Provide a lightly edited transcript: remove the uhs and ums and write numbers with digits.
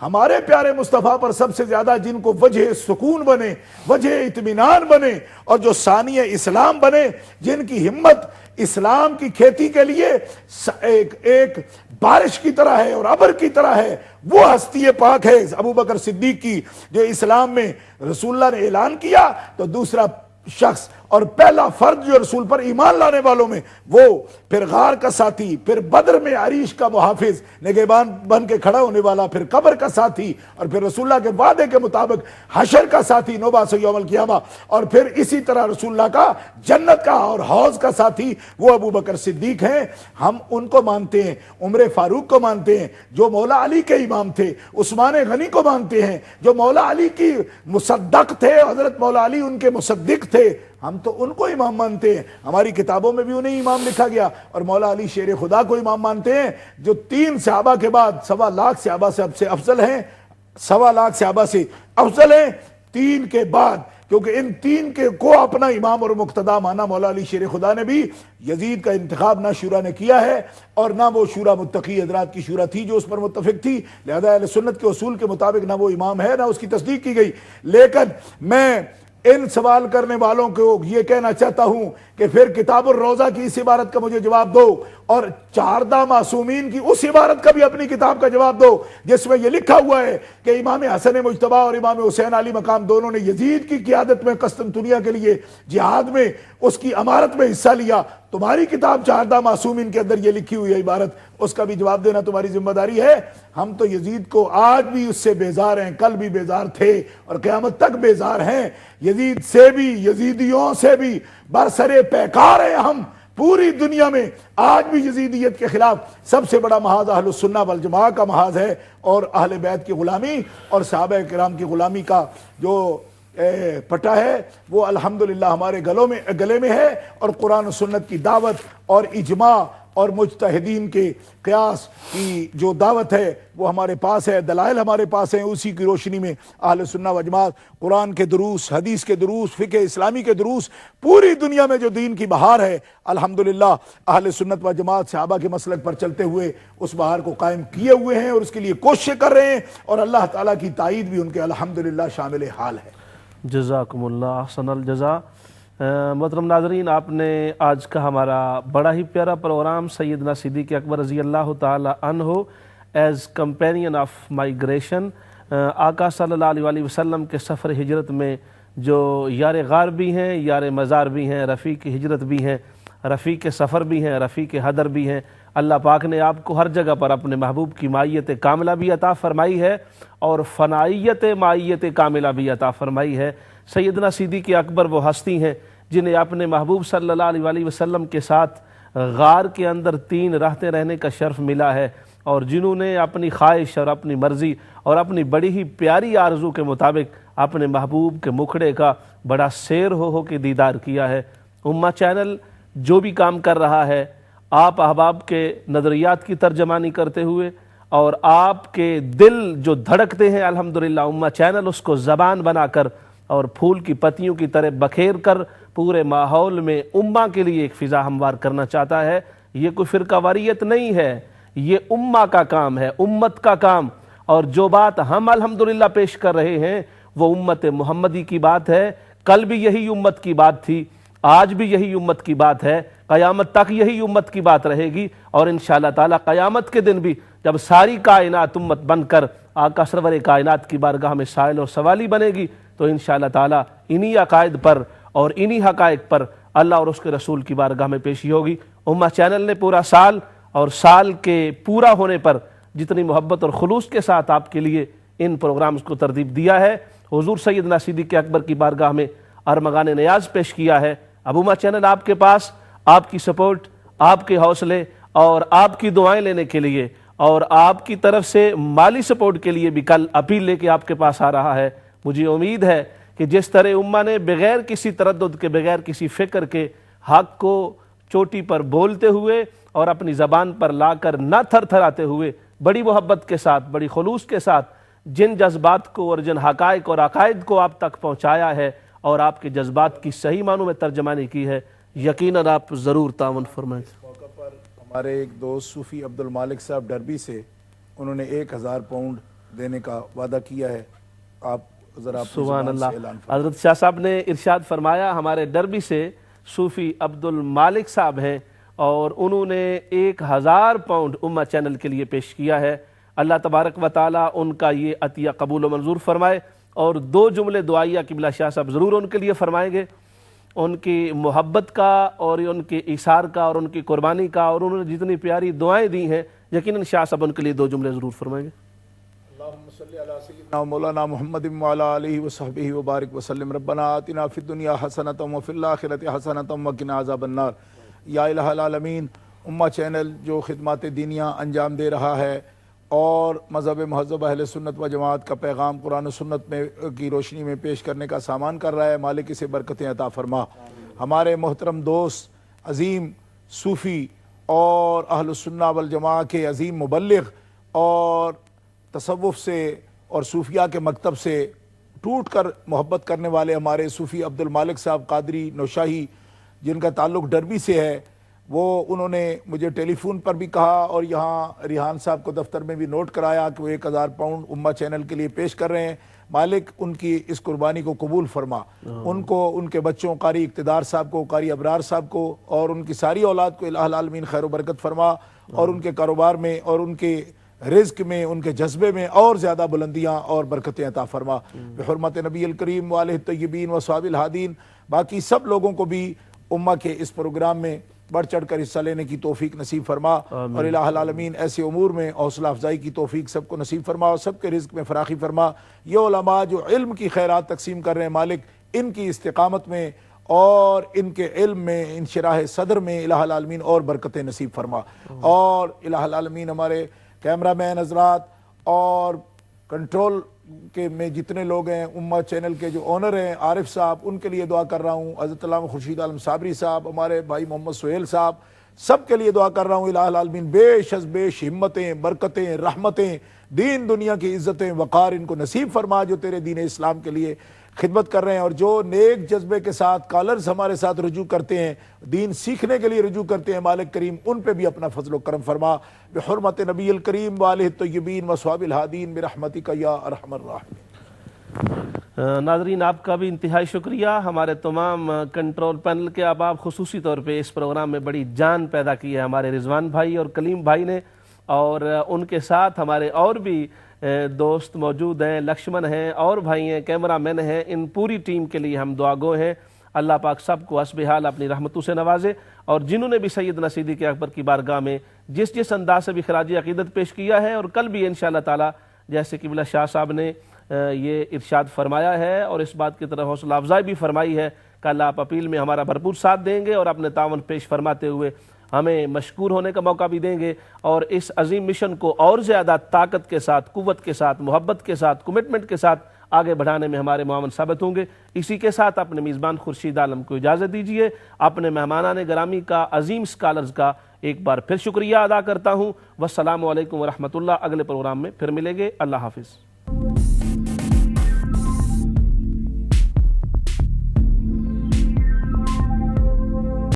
ہمارے پیارے مصطفیٰ پر سب سے زیادہ جن کو وجہ سکون بنے، وجہ اطمینان بنے، اور جو ثانی اسلام بنے، جن کی ہمت اسلام کی کھیتی کے لیے ایک بارش کی طرح ہے اور ابر کی طرح ہے، وہ ہستی پاک ہے ابو بکر صدیق کی، جو اسلام میں رسول اللہ نے اعلان کیا تو دوسرا شخص اور پہلا فرد جو رسول پر ایمان لانے والوں میں، وہ پھر غار کا ساتھی، پھر بدر میں عریش کا محافظ نگہبان بن کے کھڑا ہونے والا، پھر قبر کا ساتھی، اور پھر رسول اللہ کے وعدے کے مطابق حشر کا ساتھی نوباس یوم القیامہ، اور پھر اسی طرح رسول اللہ کا جنت کا اور حوض کا ساتھی وہ ابو بکر صدیق ہیں۔ ہم ان کو مانتے ہیں، عمر فاروق کو مانتے ہیں جو مولا علی کے امام تھے، عثمان غنی کو مانتے ہیں جو مولا علی کی مصدق تھے، حضرت مولا علی ان کے مصدق تھے، ہم تو ان کو امام مانتے ہیں، ہماری کتابوں میں بھی انہیں امام لکھا گیا، اور مولا علی شیر خدا کو امام مانتے ہیں، جو 3 صحابہ کے بعد 1.25 لاکھ صحابہ سے افضل ہیں، 1.25 لاکھ صحابہ سے افضل ہیں 3 کے بعد، کیونکہ ان 3 کے کو اپنا امام اور مقتدا مانا۔ مولا علی شیر خدا نے بھی یزید کا انتخاب نہ شورا نے کیا ہے، اور نہ وہ شورا متقی حضرات کی شورا تھی جو اس پر متفق تھی، لہذا اہل سنت کے اصول کے مطابق نہ وہ امام ہے نہ اس کی تصدیق کی گئی۔ لیکن میں ان سوال کرنے والوں کو یہ کہنا چاہتا ہوں کہ پھر کتاب الروضہ کی اس عبارت کا مجھے جواب دو، اور 14 معصومین کی اس عبارت کا بھی اپنی کتاب کا جواب دو جس میں یہ لکھا ہوا ہے کہ امام حسن مجتبی اور امام حسین علی مقام دونوں نے یزید کی قیادت میں قسطنطنیہ کے لیے جہاد میں اس کی امارت میں حصہ لیا۔ تمہاری کتاب 14 معصومین کے اندر یہ لکھی ہوئی ہے عبارت، اس کا بھی جواب دینا تمہاری ذمہ داری ہے۔ ہم تو یزید کو آج بھی اس سے بیزار ہیں، کل بھی بیزار تھے اور قیامت تک بیزار ہیں۔ یزید سے بھی، یزیدیوں سے بھی برسرے پیکار ہیں ہم۔ پوری دنیا میں آج بھی یزیدیت کے خلاف سب سے بڑا محاذ اہل السنہ والجماعہ کا محاذ ہے، اور اہل بیت کی غلامی اور صحابہ کرام کی غلامی کا جو پٹا ہے وہ الحمدللہ ہمارے گلے میں ہے، اور قرآن و سنت کی دعوت اور اجماع اور مجتہدین کے قیاس کی جو دعوت ہے وہ ہمارے پاس ہے، دلائل ہمارے پاس ہیں۔ اسی کی روشنی میں اہل سنہ و جماعت قرآن کے دروس، حدیث کے دروس، فقہ اسلامی کے دروس، پوری دنیا میں جو دین کی بہار ہے الحمدللہ اہل سنت و جماعت صحابہ کے مسلک پر چلتے ہوئے اس بہار کو قائم کیے ہوئے ہیں، اور اس کے لیے کوششیں کر رہے ہیں، اور اللہ تعالیٰ کی تائید بھی ان کے الحمدللہ شامل حال ہے۔ جزاکم اللہ احسن الجزا۔ محترم ناظرین، آپ نے آج کا ہمارا بڑا ہی پیارا پروگرام سیدنا صدیق اکبر رضی اللہ تعالی عنہ ایز کمپینین آف مائیگریشن، آقا صلی اللہ علیہ وسلم کے سفر ہجرت میں جو یار غار بھی ہیں، یار مزار بھی ہیں، رفیق ہجرت بھی ہیں، رفیق سفر بھی ہیں، رفیق حدر بھی ہیں، اللہ پاک نے آپ کو ہر جگہ پر اپنے محبوب کی مائیت کاملہ بھی عطا فرمائی ہے اور فنائیت مائیت کاملہ بھی عطا فرمائی ہے۔ سیدنا صدیق اکبر وہ ہستی ہیں جنہیں اپنے محبوب صلی اللہ علیہ وسلم کے ساتھ غار کے اندر 3 رہتے رہنے کا شرف ملا ہے، اور جنہوں نے اپنی خواہش اور اپنی مرضی اور اپنی بڑی ہی پیاری آرزو کے مطابق اپنے محبوب کے مکھڑے کا بڑا سیر ہو کے دیدار کیا ہے۔ امہ چینل جو بھی کام کر رہا ہے، آپ احباب کے نظریات کی ترجمانی کرتے ہوئے اور آپ کے دل جو دھڑکتے ہیں، الحمدللہ امہ چینل اس کو زبان بنا کر اور پھول کی پتیوں کی طرح بکھیر کر پورے ماحول میں امہ کے لیے ایک فضا ہموار کرنا چاہتا ہے۔ یہ کوئی فرقہ واریت نہیں ہے، یہ امہ کا کام ہے، امت کا کام، اور جو بات ہم الحمدللہ پیش کر رہے ہیں وہ امت محمدی کی بات ہے۔ کل بھی یہی امت کی بات تھی، آج بھی یہی امت کی بات ہے، قیامت تک یہی امت کی بات رہے گی، اور انشاءاللہ تعالی قیامت کے دن بھی جب ساری کائنات امت بن کر آقا سرور کائنات کی بارگاہ میں سائل اور سوالی بنے گی تو انشاءاللہ تعالی انہی عقائد پر اور انہی حقائق پر اللہ اور اس کے رسول کی بارگاہ میں پیشی ہوگی۔ امہ چینل نے پورا سال اور سال کے پورا ہونے پر جتنی محبت اور خلوص کے ساتھ آپ کے لیے ان پروگرامز کو ترتیب دیا ہے، حضور سیدنا صدیق اکبر کی بارگاہ میں ارمغان نیاز پیش کیا ہے۔ اب امہ چینل آپ کے پاس آپ کی سپورٹ، آپ کے حوصلے اور آپ کی دعائیں لینے کے لیے اور آپ کی طرف سے مالی سپورٹ کے لیے بھی کل اپیل لے کے آپ کے پاس آ رہا ہے۔ مجھے امید ہے کہ جس طرح امہ نے بغیر کسی تردد کے، بغیر کسی فکر کے حق کو چوٹی پر بولتے ہوئے اور اپنی زبان پر لا کر نہ تھر تھراتے ہوئے بڑی محبت کے ساتھ، بڑی خلوص کے ساتھ جن جذبات کو اور جن حقائق اور عقائد کو آپ تک پہنچایا ہے اور آپ کے جذبات کی صحیح معنوں میں ترجمانی کی ہے، یقیناً آپ ضرور تعاون فرمائیں۔ اس موقع پر ہمارے ایک دوست صوفی عبد المالک صاحب ڈربی سے، انہوں نے 1000 پاؤنڈ دینے کا وعدہ کیا ہے. آپ ذرا سبحان اللہ. حضرت شاہ صاحب نے ارشاد فرمایا، ہمارے ڈربی سے صوفی عبد المالک صاحب ہیں اور انہوں نے 1000 پاؤنڈ امہ چینل کے لیے پیش کیا ہے. اللہ تبارک و تعالیٰ ان کا یہ عطیہ قبول و منظور فرمائے. اور 2 جملے دعائیہ قبلہ شاہ صاحب ضرور ان کے لیے فرمائیں گے، ان کی محبت کا اور ان کے ایثار کا اور ان کی قربانی کا، اور انہوں نے جتنی پیاری دعائیں دی ہیں یقیناً شاہ صاحب ان کے لیے 2 جملے ضرور فرمائیں گے. اللہم صلی علی سیدنا مولانا محمد وعلی آلہ وصحبہ وبارک وسلم. ربنا آتنا فی الدنیا حسنۃ وفی الآخرۃ حسنۃ وقنا عذاب النار. یا الہ العالمین، امہ چینل جو خدمات دینیہ انجام دے رہا ہے اور مذہب مہذب اہل سنت و جماعت کا پیغام قرآن و سنت میں کی روشنی میں پیش کرنے کا سامان کر رہا ہے، مالک اسے برکتیں عطا فرما. ہمارے محترم دوست، عظیم صوفی اور اہل السنہ والجماعہ کے عظیم مبلغ اور تصوف سے اور صوفیہ کے مکتب سے ٹوٹ کر محبت کرنے والے ہمارے صوفی عبد المالک صاحب قادری نوشاہی، جن کا تعلق ڈربی سے ہے، وہ انہوں نے مجھے ٹیلی فون پر بھی کہا اور یہاں ریحان صاحب کو دفتر میں بھی نوٹ کرایا کہ وہ 1000 پاؤنڈ امہ چینل کے لیے پیش کر رہے ہیں. مالک ان کی اس قربانی کو قبول فرما. ان کو، ان کے بچوں قاری اقتدار صاحب کو، قاری ابرار صاحب کو اور ان کی ساری اولاد کو الہ العالمین خیر و برکت فرما، اور ان کے کاروبار میں اور ان کے رزق میں، ان کے جذبے میں اور زیادہ بلندیاں اور برکتیں عطا فرما. بحرمت نبی الکریم وآلہ الطیبین وصحابہ الہادین. باقی سب لوگوں کو بھی امہ کے اس پروگرام میں بڑھ چڑھ کر حصہ لینے کی توفیق نصیب فرما، اور الہ العالمین ایسے امور میں حوصلہ افزائی کی توفیق سب کو نصیب فرما اور سب کے رزق میں فراخی فرما. یہ علماء جو علم کی خیرات تقسیم کر رہے ہیں، مالک ان کی استقامت میں اور ان کے علم میں، انشراح صدر میں الہ العالمین اور برکتیں نصیب فرما. اور الہ العالمین ہمارے کیمرہ مین حضرات اور کنٹرول کے میں جتنے لوگ ہیں، امہ چینل کے جو اونر ہیں عارف صاحب، ان کے لیے دعا کر رہا ہوں. حضرت علامہ خورشید عالم صابری صاحب، ہمارے بھائی محمد سہیل صاحب، سب کے لیے دعا کر رہا ہوں. الہ العالمین بیش از بیش ہمتیں، برکتیں، رحمتیں، دین دنیا کی عزتیں، وقار ان کو نصیب فرما جو تیرے دین اسلام کے لیے خدمت کر رہے ہیں، اور جو نیک جذبے کے ساتھ کالرز ہمارے ساتھ رجوع کرتے ہیں، دین سیکھنے کے لیے رجوع کرتے ہیں، مالک کریم ان پہ بھی اپنا فضل و کرم فرما. بحرمت نبی الکریم وآلہ الطیبین وصحابہ الہادین برحمتک یا ارحم الراحمین. ناظرین، آپ کا بھی انتہائی شکریہ. ہمارے تمام کنٹرول پینل کے احباب خصوصی طور پہ اس پروگرام میں بڑی جان پیدا کی ہے ہمارے رضوان بھائی اور کلیم بھائی نے، اور ان کے ساتھ ہمارے اور بھی دوست موجود ہیں، لکشمن ہیں اور بھائی ہیں، کیمرہ مین ہیں. ان پوری ٹیم کے لیے ہم دعا گو ہیں. اللہ پاک سب کو حسب حال اپنی رحمتوں سے نوازے، اور جنہوں نے بھی سیدنا صدیق اکبر کی بارگاہ میں جس انداز سے بھی خراج عقیدت پیش کیا ہے، اور کل بھی انشاءاللہ تعالی جیسے قبلہ شاہ صاحب نے یہ ارشاد فرمایا ہے اور اس بات کی طرف حوصلہ افزائی بھی فرمائی ہے کہ اللہ آپ اپیل میں ہمارا بھرپور ساتھ دیں گے اور اپنے تعاون پیش فرماتے ہوئے ہمیں مشکور ہونے کا موقع بھی دیں گے، اور اس عظیم مشن کو اور زیادہ طاقت کے ساتھ، قوت کے ساتھ، محبت کے ساتھ، کمٹمنٹ کے ساتھ آگے بڑھانے میں ہمارے معاون ثابت ہوں گے. اسی کے ساتھ اپنے میزبان خورشید عالم کو اجازت دیجیے. اپنے مہمانان گرامی کا، عظیم اسکالرز کا ایک بار پھر شکریہ ادا کرتا ہوں. والسلام علیکم ورحمۃ اللہ. اگلے پروگرام میں پھر ملیں گے. اللہ حافظ.